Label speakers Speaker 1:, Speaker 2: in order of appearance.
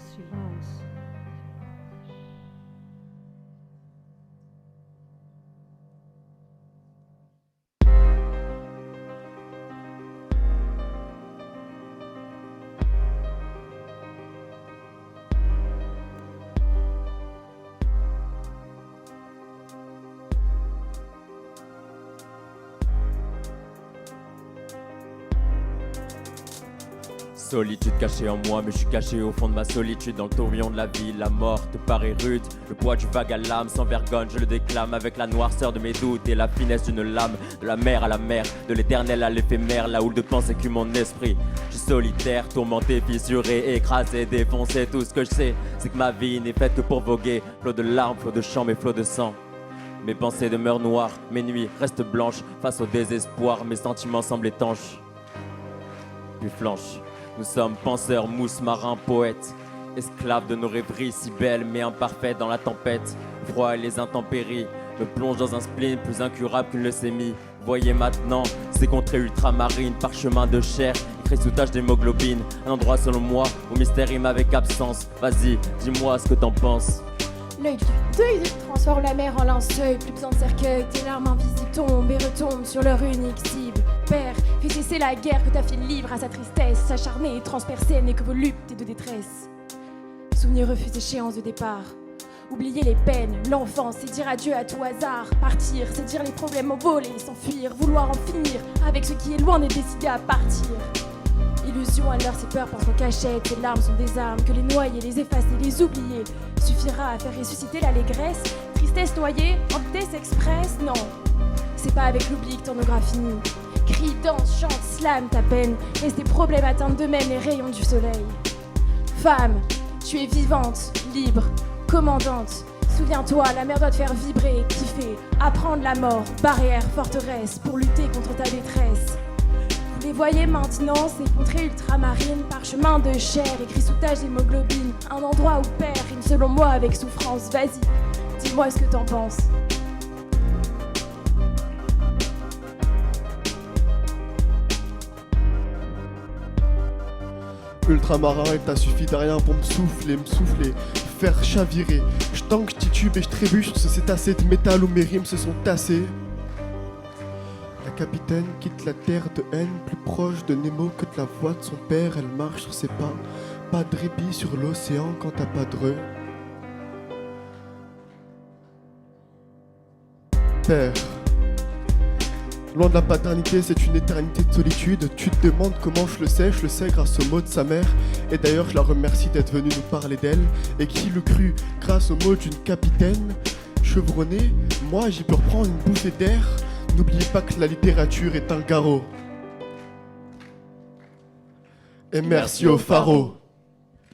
Speaker 1: silence.
Speaker 2: Solitude cachée en moi, mais je suis caché au fond de ma solitude. Dans le tourbillon de la vie, la mort te paraît rude. Le poids du vague à l'âme, sans vergogne, je le déclame. Avec la noirceur de mes doutes et la finesse d'une lame. De la mer à la mer, de l'éternel à l'éphémère. La houle de pensée que mon esprit. Je suis solitaire, tourmenté, fissuré, écrasé, défoncé. Tout ce que je sais, c'est que ma vie n'est faite que pour voguer. Flot de larmes, flot de chants, mais flot de sang. Mes pensées demeurent noires, mes nuits restent blanches. Face au désespoir, mes sentiments semblent étanches. Puis flanchent. Nous sommes penseurs, mousses, marins, poètes, esclaves de nos rêveries si belles mais imparfaites dans la tempête. Froid et les intempéries me plongent dans un spleen plus incurable qu'une leucémie. Voyez maintenant ces contrées ultramarines, parchemins de chair, écrit sous tache d'hémoglobine. Un endroit selon moi où mystère rime avec absence. Vas-y, dis-moi ce que t'en penses.
Speaker 3: L'œil du deuil transforme la mer en linceul. Plus besoin de cercueil, tes larmes invisibles tombent et retombent sur leur unique cible. Père, fais cesser la guerre que ta fille livre à sa tristesse. S'acharner et transpercer n'est que volupté de détresse. Souvenir refuse échéance de départ. Oublier les peines, l'enfance, c'est dire adieu à tout hasard. Partir, c'est dire les problèmes au voler, s'enfuir, vouloir en finir avec ce qui est loin d'être décidé à partir. Illusion alors ces peurs pensent en cachette, ces larmes sont des armes, que les noyer, les effacer, les oublier suffira à faire ressusciter l'allégresse. Tristesse noyée, en vitesse express, non. C'est pas avec l'oubli que ton aura fini. Crie, danse, chante, slame ta peine, laisse tes problèmes atteindre d'eux-mêmes les rayons du soleil. Femme, tu es vivante, libre, commandante. Souviens-toi, la mer doit te faire vibrer, kiffer, apprendre la mort, barrière, forteresse, pour lutter contre ta détresse. Vous les voyez maintenant, ces contrées ultramarines, parchemins de chair, écrit sous tache d'hémoglobine. Un endroit où père rime selon moi avec souffrance. Vas-y, dis-moi ce que t'en penses.
Speaker 4: Ultramarin, il t'a suffi de rien pour me souffler, faire chavirer. Je tangue, je titube et je trébuche, ce cétacé de métal où mes rimes se sont tassées. La capitaine quitte la terre de haine, plus proche de Nemo que de la voix de son père. Elle marche sur ses pas, pas de répit sur l'océan quand t'as pas de re. Père, loin de la paternité, c'est une éternité de solitude. Tu te demandes comment je le sais grâce aux mots de sa mère. Et d'ailleurs, je la remercie d'être venue nous parler d'elle. Et qui le crut, grâce aux mots d'une capitaine chevronnée, moi j'y peux reprendre une bouffée d'air. N'oubliez pas que la littérature est un garrot. Et merci au pharaon.